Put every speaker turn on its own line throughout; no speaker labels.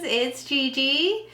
it's Gigi.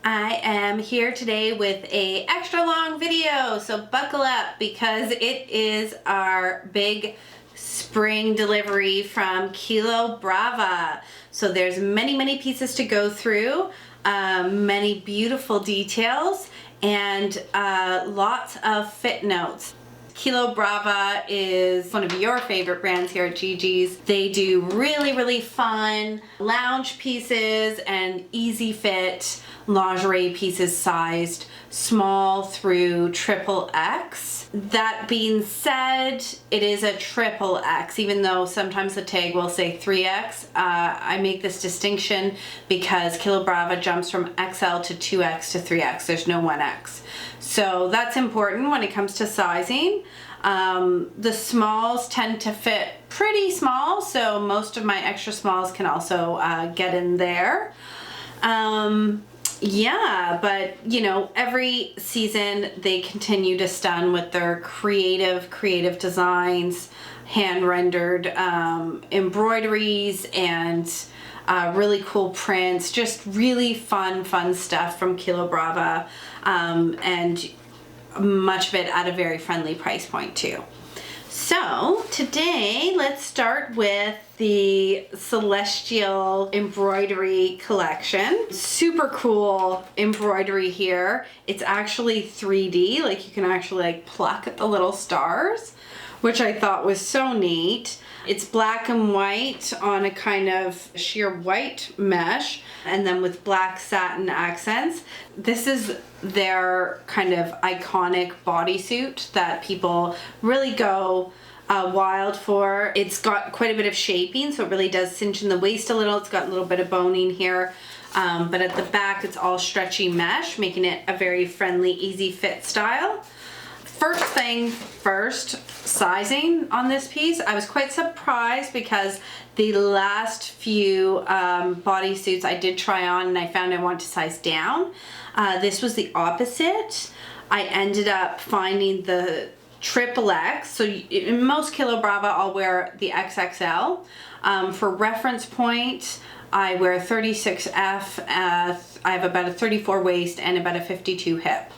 I am here today with a extra long video, so buckle up because it is our big spring delivery from Kilo Brava. So there's many pieces to go through, many beautiful details, and lots of fit notes. Kilo Brava is one of your favorite brands here at Gigi's. They do really fun lounge pieces and easy fit lingerie pieces sized small through XXX. That being said, it is a XXX, even though sometimes the tag will say 3X. I make this distinction because Kilo Brava jumps from XL to 2X to 3X. There's no 1X. So that's important when it comes to sizing. The smalls tend to fit pretty small, so most of my extra smalls can also get in there. Yeah, but you know, every season they continue to stun with their creative designs, hand-rendered embroideries, and really cool prints. Just really fun stuff from Kilo Brava, and much of it at a very friendly price point too. So today let's start with the Celestial embroidery collection. Super cool embroidery here. It's actually 3D, like you can actually like pluck at the little stars, which I thought was so neat. It's black and white on a kind of sheer white mesh, and then with black satin accents. This is their kind of iconic bodysuit that people really go wild for. It's got quite a bit of shaping, so it really does cinch in the waist a little. It's got a little bit of boning here, but at the back it's all stretchy mesh, making it a very friendly, easy fit style. First thing first, sizing on this piece. I was quite surprised because the last few bodysuits I did try on and I found I want to size down. This was the opposite. I ended up finding the XXX. So in most Kilo Brava, I'll wear the XXL. For reference point, I wear 36F. I have about a 34 waist and about a 52 hip.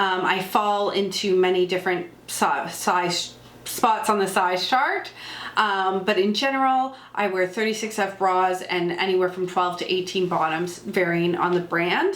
I fall into many different size spots on the size chart, but in general I wear 36F bras and anywhere from 12 to 18 bottoms, varying on the brand.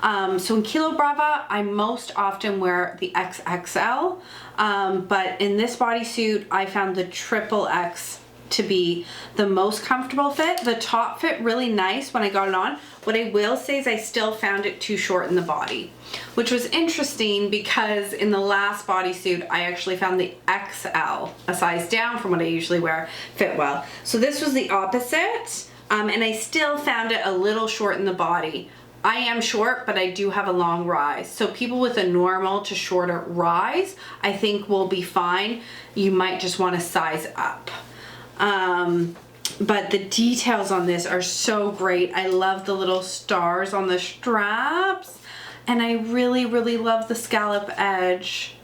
So in Kilo Brava I most often wear the XXL, but in this bodysuit I found the XXX to be the most comfortable fit. The top fit really nice when I got it on. What I will say is I still found it too short in the body, which was interesting because in the last bodysuit I actually found the XL, a size down from what I usually wear, fit well. So this was the opposite, and I still found it a little short in the body. I am short, but I do have a long rise. So people with a normal to shorter rise, I think will be fine. You might just want to size up. But the details on this are so great. I love the little stars on the straps, and I really love the scallop edge.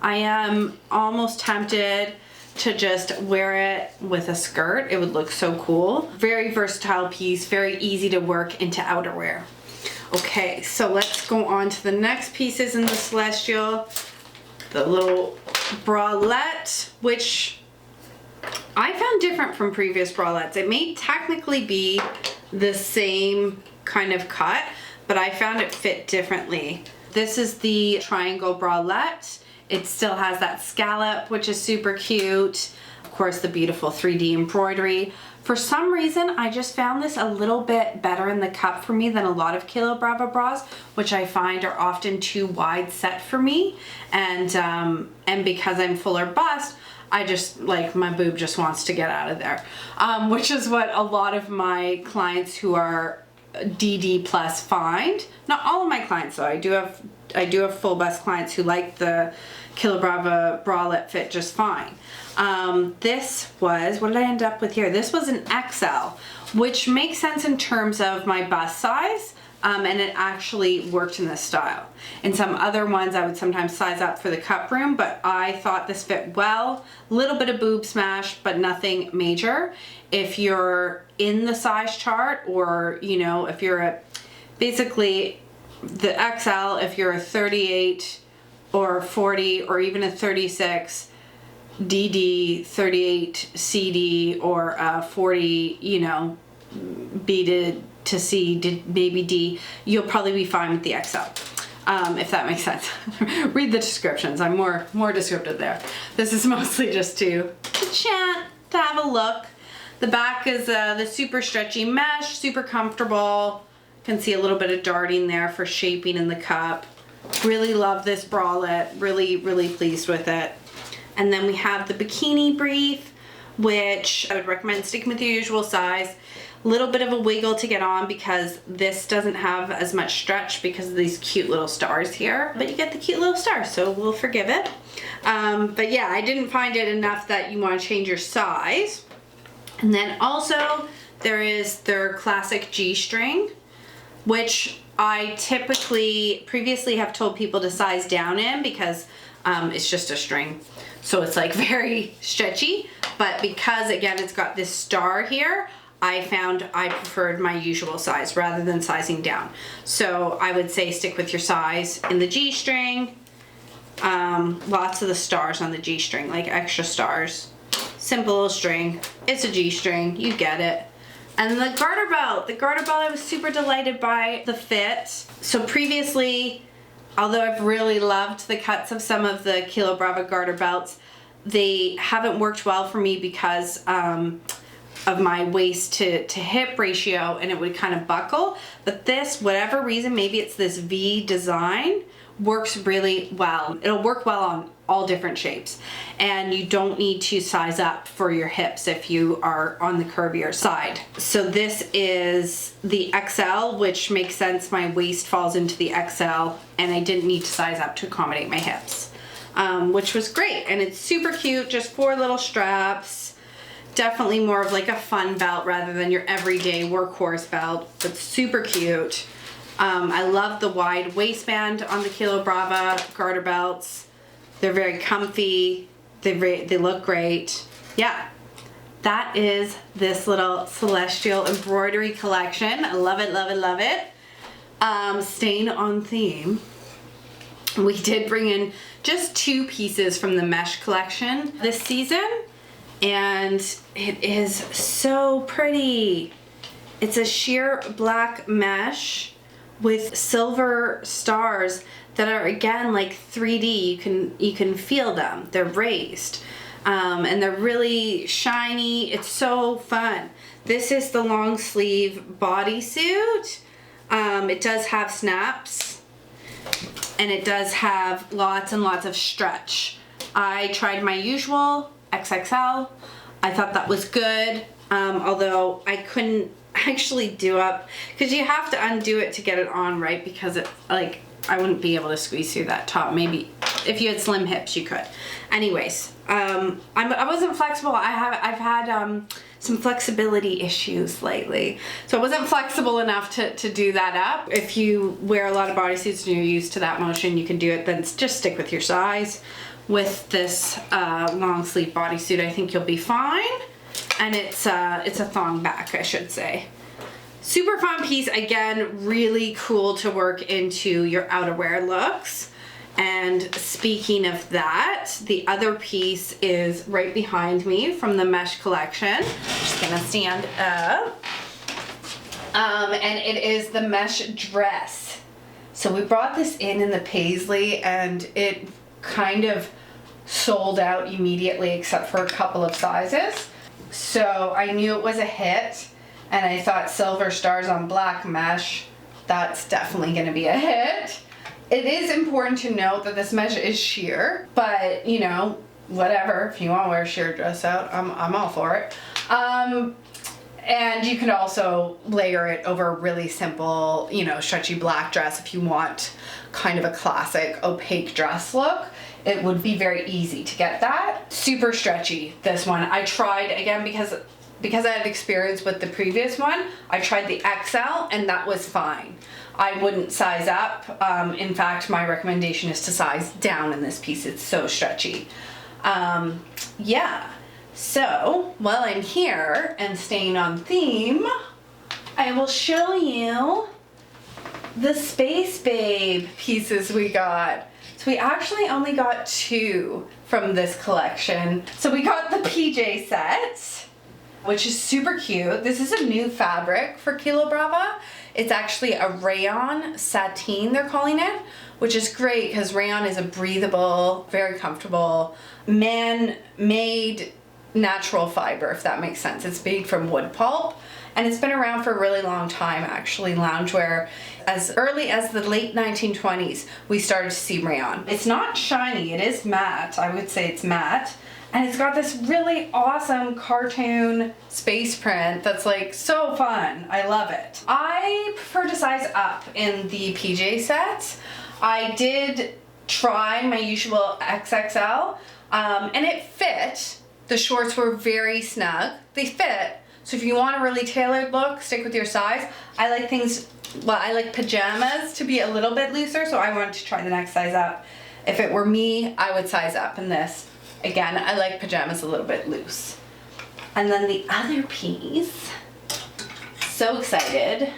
I am almost tempted to just wear it with a skirt. It would look so cool. Very versatile piece, very easy to work into outerwear. Okay, so let's go on to the next pieces in the Celestial. The little bralette, which I found different from previous bralettes. It may technically be the same kind of cut, but I found it fit differently. This is the triangle bralette. It still has that scallop, which is super cute. Of course, the beautiful 3D embroidery. For some reason, I just found this a little bit better in the cup for me than a lot of Kilo Brava bras, which I find are often too wide set for me. And because I'm fuller bust, I just, like, my boob just wants to get out of there, which is what a lot of my clients who are DD plus find. Not all of my clients though. I do have full bust clients who like the Kilo Brava bralette fit just fine. This was, what did I end up with here? This was an XL, which makes sense in terms of my bust size. And it actually worked in this style. In some other ones I would sometimes size up for the cup room, but I thought this fit well. Little bit of boob smash, but nothing major. If you're in the size chart, or, you know, if you're basically the XL, if you're a 38 or 40 or even a 36, DD, 38 CD, or a 40, you know, B to C, maybe D, you'll probably be fine with the XL. If that makes sense. Read the descriptions. I'm more descriptive there. This is mostly just to chat, to have a look. The back is the super stretchy mesh, super comfortable. You can see a little bit of darting there for shaping in the cup. Really love this bralette. Really, really pleased with it. And then we have the bikini brief, which I would recommend sticking with your usual size. Little bit of a wiggle to get on because this doesn't have as much stretch because of these cute little stars here, but you get the cute little stars, so we'll forgive it. But yeah, I didn't find it enough that you want to change your size. And then also there is their classic G-string, which I previously have told people to size down in because it's just a string. So it's like very stretchy, but because again, it's got this star here, I found I preferred my usual size rather than sizing down. So I would say stick with your size in the G-string. Lots of the stars on the G-string, like extra stars. Simple little string. It's a G-string, you get it. And the garter belt. The garter belt, I was super delighted by the fit. So previously, although I've really loved the cuts of some of the Kilo Brava garter belts, they haven't worked well for me because of my waist to hip ratio, and it would kind of buckle. But this, whatever reason, maybe it's this V design, works really well. It'll work well on all different shapes, and you don't need to size up for your hips if you are on the curvier side. So this is the XL, which makes sense. My waist falls into the XL, and I didn't need to size up to accommodate my hips, which was great. And it's super cute, just 4 little straps. Definitely more of like a fun belt rather than your everyday workhorse belt, but super cute. I love the wide waistband on the Kilo Brava garter belts. They're very comfy. They look great. Yeah, that is this little celestial embroidery collection. I love it, love it, love it. Staying on theme, we did bring in just 2 pieces from the mesh collection this season. And it is so pretty. It's a sheer black mesh with silver stars that are again like 3D. You can feel them. They're raised. And they're really shiny. It's so fun. This is the long sleeve bodysuit. It does have snaps, and it does have lots and lots of stretch. I tried my usual XXL. I thought that was good, although I couldn't actually do up because you have to undo it to get it on, right? Because it, like, I wouldn't be able to squeeze through that top. Maybe if you had slim hips you could. Anyways, I wasn't flexible. I've had some flexibility issues lately, so I wasn't flexible enough to do that up. If you wear a lot of bodysuits and you're used to that motion, you can do it. Then just stick with your size. With this long sleeve bodysuit, I think you'll be fine. And it's a thong back, I should say. Super fun piece. Again, really cool to work into your outerwear looks. And speaking of that, the other piece is right behind me from the mesh collection. I'm just gonna stand up. And it is the mesh dress. So we brought this in the paisley, and it kind of sold out immediately except for a couple of sizes. So I knew it was a hit, and I thought silver stars on black mesh, that's definitely going to be a hit. It is important to note that this mesh is sheer, but you know, whatever, if you want to wear a sheer dress out, I'm all for it. And you can also layer it over a really simple, you know, stretchy black dress if you want kind of a classic opaque dress look. It would be very easy to get that. Super stretchy, this one. I tried, again, because I had experience with the previous one, I tried the XL and that was fine. I wouldn't size up. In fact, my recommendation is to size down in this piece. It's so stretchy. Yeah. So while I'm here and staying on theme, I will show you the Space Babe pieces we got. So we actually only got 2 from this collection. So we got the PJ set, which is super cute. This is a new fabric for Kilo Brava. It's actually a rayon sateen, they're calling it, which is great because rayon is a breathable, very comfortable, man-made natural fiber, if that makes sense. It's made from wood pulp, and it's been around for a really long time, actually. Loungewear, as early as the late 1920s, we started to see rayon. It's not shiny, it is matte. I would say it's matte. And it's got this really awesome cartoon space print that's like so fun. I love it. I prefer to size up in the PJ sets. I did try my usual XXL, and it fit. The shorts were very snug. They fit. So if you want a really tailored look, stick with your size. I like things, well, I like pajamas to be a little bit looser, so I wanted to try the next size up. If it were me, I would size up in this. Again, I like pajamas a little bit loose. And then the other piece, so excited,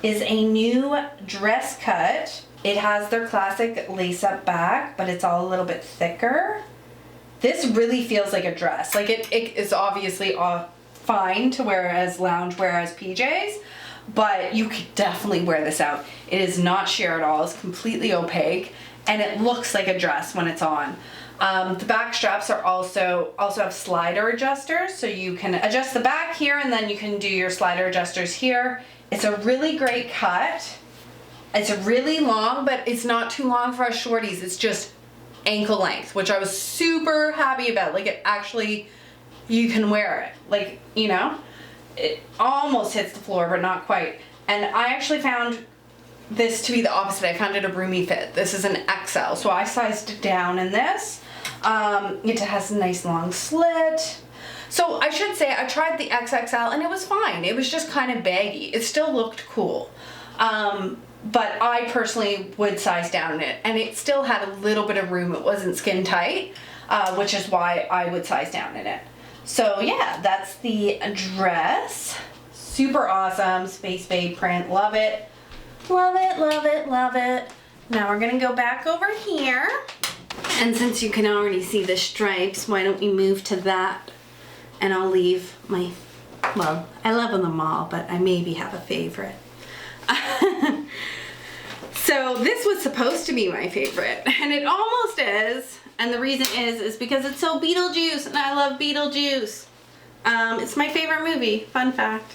is a new dress cut. It has their classic lace-up back, but it's all a little bit thicker. This really feels like a dress. Like it is obviously fine to wear as loungewear as PJs, but you could definitely wear this out. It is not sheer at all. It's completely opaque, and it looks like a dress when it's on. The back straps are also have slider adjusters, so you can adjust the back here, and then you can do your slider adjusters here. It's a really great cut. It's really long, but it's not too long for us shorties. It's just ankle length, which I was super happy about. Like, it actually, you can wear it. Like, you know, it almost hits the floor, but not quite. And I actually found this to be the opposite. I found it a roomy fit. This is an XL, so I sized it down in this. It has a nice long slit. So I should say I tried the XXL and it was fine. It was just kind of baggy. It still looked cool. But I personally would size down in it, and it still had a little bit of room. It wasn't skin tight, which is why I would size down in it. So yeah, that's the dress. Super awesome, Space Babe print. Love it. Love it, love it, love it. Now we're gonna go back over here. And since you can already see the stripes, why don't we move to that? And I'll leave my, well, I love them all, but I maybe have a favorite. So this was supposed to be my favorite, and it almost is. And the reason is because it's so Beetlejuice, and I love Beetlejuice. It's my favorite movie, fun fact.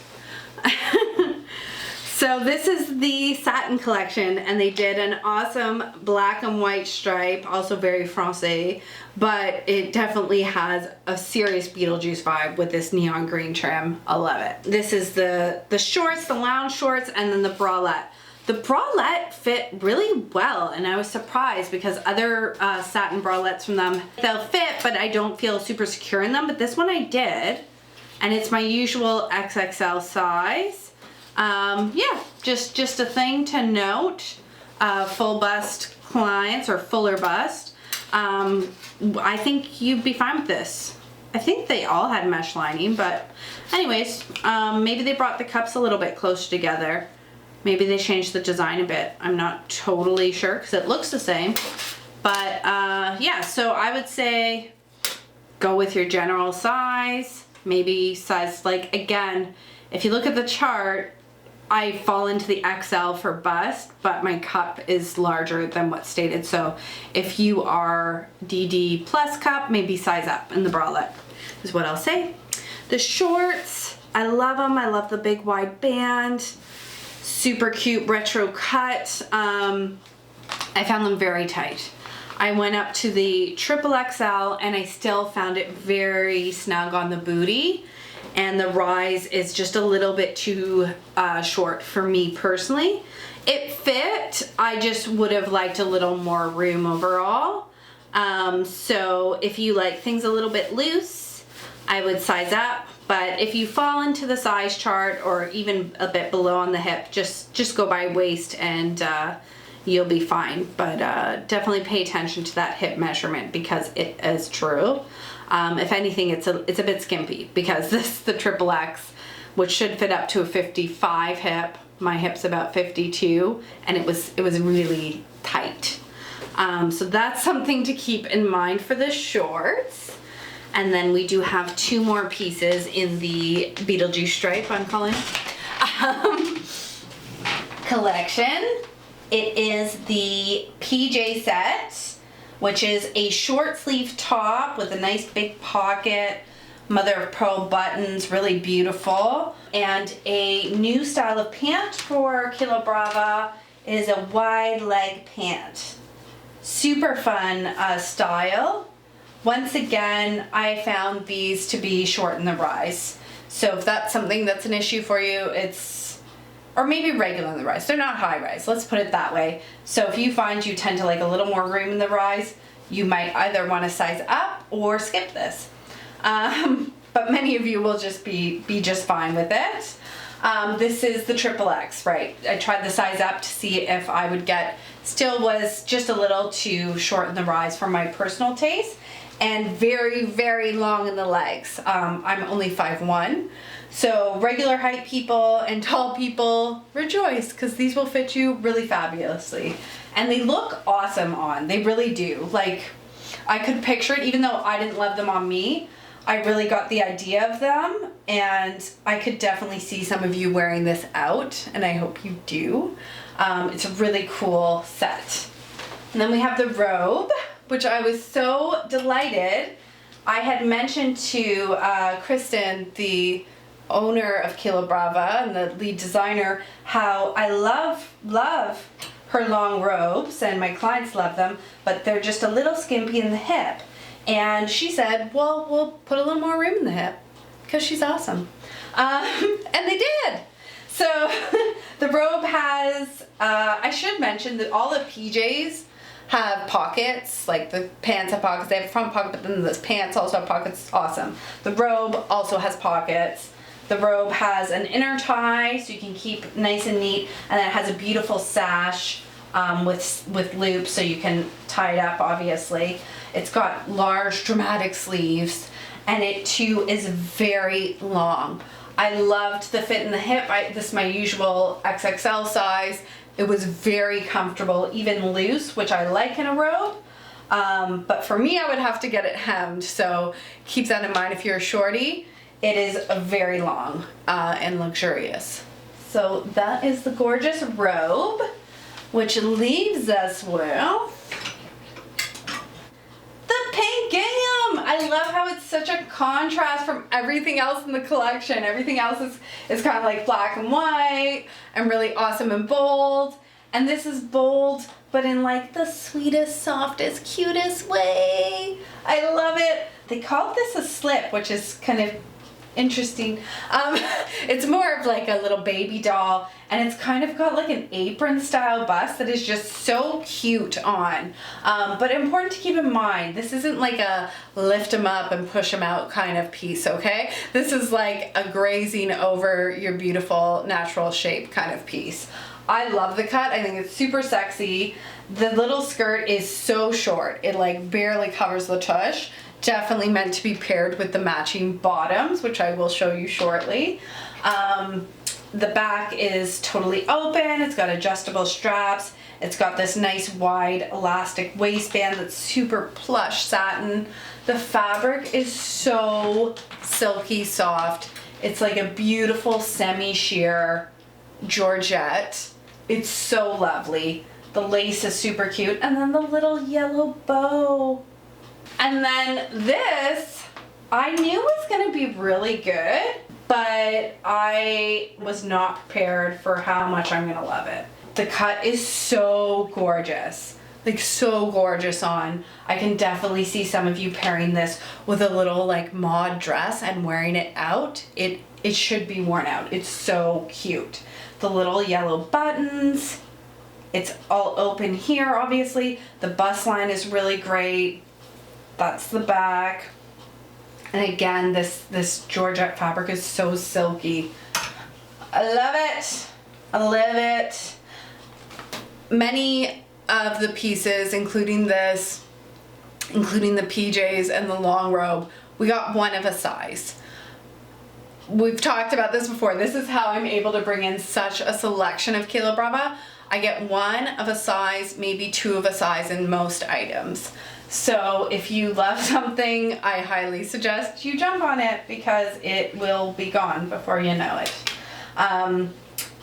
So this is the satin collection, and they did an awesome black and white stripe, also very Francais, but it definitely has a serious Beetlejuice vibe with this neon green trim. I love it. This is the shorts, the lounge shorts, and then the bralette. The bralette fit really well, and I was surprised because other satin bralettes from them, they'll fit, but I don't feel super secure in them, but this one I did, and it's my usual XXL size. Yeah, just a thing to note. Full bust clients or fuller bust. I think you'd be fine with this. I think they all had mesh lining, but anyways, maybe they brought the cups a little bit closer together. Maybe they changed the design a bit. I'm not totally sure because it looks the same. But yeah, so I would say go with your general size. Maybe size, like, again, if you look at the chart, I fall into the XL for bust, but my cup is larger than what's stated. So if you are DD plus cup, maybe size up in the bralette is what I'll say. The shorts, I love them. I love the big wide band. Super cute retro cut. I found them very tight. I went up to the triple XL and I still found it very snug on the booty. And the rise is just a little bit too short for me personally. It fit, I just would have liked a little more room overall. So if you like things a little bit loose, I would size up. But if you fall into the size chart or even a bit below on the hip, just go by waist and you'll be fine. But definitely pay attention to that hip measurement because it is true. If anything, it's a bit skimpy because the triple X, which should fit up to a 55 hip, my hip's about 52, and it was really tight. So that's something to keep in mind for the shorts. And then we do have 2 more pieces in the Beetlejuice stripe, I'm calling it, collection. It is the PJ set, which is a short sleeve top with a nice big pocket, mother of pearl buttons, really beautiful. And a new style of pant for Kilo Brava is a wide leg pant. Super fun style. Once again, I found these to be short in the rise. So if that's something that's an issue for you, or maybe regular in the rise. They're not high rise, let's put it that way. So if you find you tend to like a little more room in the rise, you might either want to size up or skip this. But many of you will just be just fine with it. This is the triple X, right? I tried the size up to see if I would get, still was just a little too short in the rise for my personal taste, and very, very long in the legs. I'm only 5'1", so regular height people and tall people, rejoice, because these will fit you really fabulously. And they look awesome on, they really do. Like, I could picture it, even though I didn't love them on me, I really got the idea of them, and I could definitely see some of you wearing this out, and I hope you do. It's a really cool set. And then we have the robe, which I was so delighted. I had mentioned to Kristen, the owner of Kilo Brava and the lead designer, how I love her long robes, and my clients love them, but they're just a little skimpy in the hip. And she said, well, we'll put a little more room in the hip because she's awesome. And they did. So the robe has, I should mention that all the PJs have pockets, like the pants have pockets, they have a front pocket, but then the pants also have pockets. Awesome. The robe also has pockets. The robe has an inner tie, so you can keep nice and neat, and then it has a beautiful sash with loops, so you can tie it up, obviously. It's got large dramatic sleeves, and it too is very long. I loved the fit in the hip. This is my usual XXL size. It was very comfortable, even loose, which I like in a robe. But for me, I would have to get it hemmed, so keep that in mind if you're a shorty. It is very long and luxurious. So that is the gorgeous robe, which leaves us with the pink gingham. I love how it's such a contrast from everything else in the collection. Everything else is kind of like black and white and really awesome and bold. And this is bold, but in like the sweetest, softest, cutest way. I love it. They called this a slip, which is kind of interesting. It's more of like a little baby doll, and it's kind of got like an apron style bust that is just so cute on. But important to keep in mind, this isn't like a lift them up and push them out kind of piece, okay? This is like a grazing over your beautiful natural shape kind of piece. I love the cut. I think it's super sexy. The little skirt is so short. It like barely covers the tush. Definitely meant to be paired with the matching bottoms, which I will show you shortly. The back is totally open. It's got adjustable straps. It's got this nice wide elastic waistband that's super plush satin. The fabric is so silky soft. It's like a beautiful semi-sheer Georgette. It's so lovely. The lace is super cute. And then the little yellow bow. And then this, I knew was gonna be really good, but I was not prepared for how much I'm gonna love it. The cut is so gorgeous, like so gorgeous on. I can definitely see some of you pairing this with a little like mod dress and wearing it out. It should be worn out. It's so cute. The little yellow buttons. It's all open here, obviously. The bust line is really great. That's the back. And again, this Georgette fabric is so silky. I love it. I love it. Many of the pieces, including this, including the PJs and the long robe, we got one of a size. We've talked about this before. This is how I'm able to bring in such a selection of Kilo Brava. I get one of a size, maybe two of a size in most items. So if you love something, I highly suggest you jump on it because it will be gone before you know it.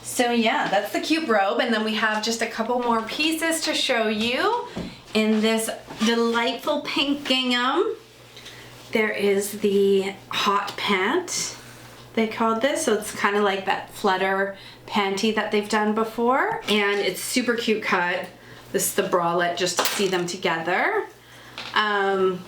So yeah, that's the cute robe. And then we have just a couple more pieces to show you in this delightful pink gingham. There is the hot pant, they called this. So it's kind of like that flutter panty that they've done before. And it's super cute cut. This is the bralette just to see them together. Yeah,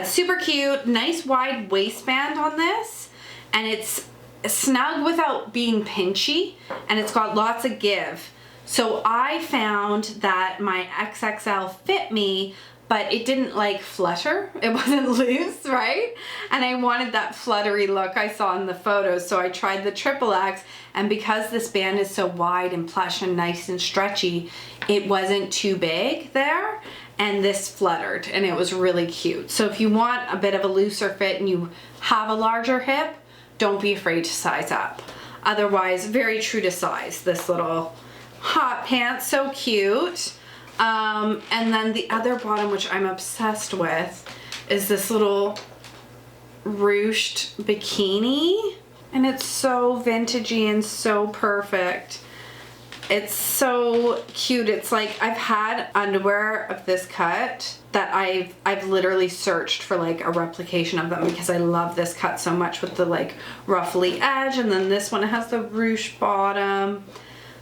it's super cute. Nice wide waistband on this. And it's snug without being pinchy. And it's got lots of give. So I found that my XXL fit me, but it didn't like flutter. It wasn't loose, right? And I wanted that fluttery look I saw in the photos, so I tried the XXX, and because this band is so wide and plush and nice and stretchy, it wasn't too big there, and this fluttered, and it was really cute. So if you want a bit of a looser fit and you have a larger hip, don't be afraid to size up. Otherwise, very true to size, this little hot pants, so cute. And then the other bottom, which I'm obsessed with, is this little ruched bikini. And it's so vintagey and so perfect. It's so cute. It's like I've had underwear of this cut that I've literally searched for like a replication of them because I love this cut so much with the like ruffly edge. And then this one has the ruched bottom.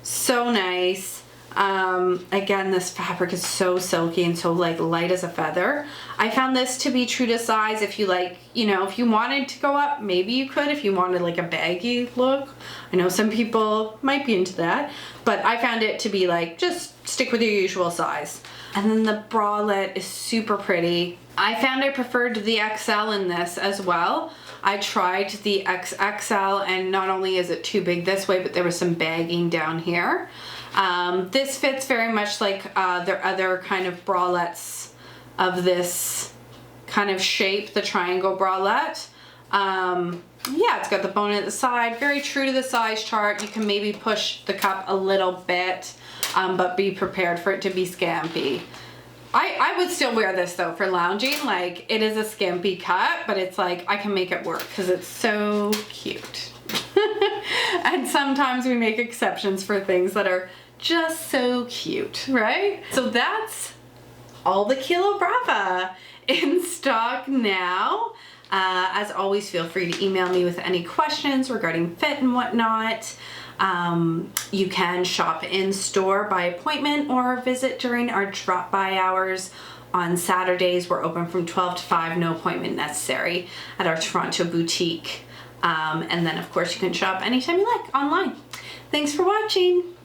So nice. Again, this fabric is so silky and so like light as a feather. I found this to be true to size. If you like, you know, if you wanted to go up, maybe you could. If you wanted like a baggy look, I know some people might be into that, but I found it to be like, just stick with your usual size. And then the bralette is super pretty. I found I preferred the XL in this as well. I tried the XXL, and not only is it too big this way, but there was some bagging down here. This fits very much like their other kind of bralettes of this kind of shape, the triangle bralette. Yeah, it's got the bone at the side, very true to the size chart. You can maybe push the cup a little bit, but be prepared for it to be skimpy. I would still wear this though for lounging. Like, it is a skimpy cut, but it's like I can make it work because it's so cute. And sometimes we make exceptions for things that are just so cute, right? So that's all the Kilo Brava in stock now. As always, feel free to email me with any questions regarding fit and whatnot. You can shop in store by appointment or visit during our drop by hours. On Saturdays, we're open from 12 to 5, no appointment necessary at our Toronto boutique. And then of course you can shop anytime you like online. Thanks for watching.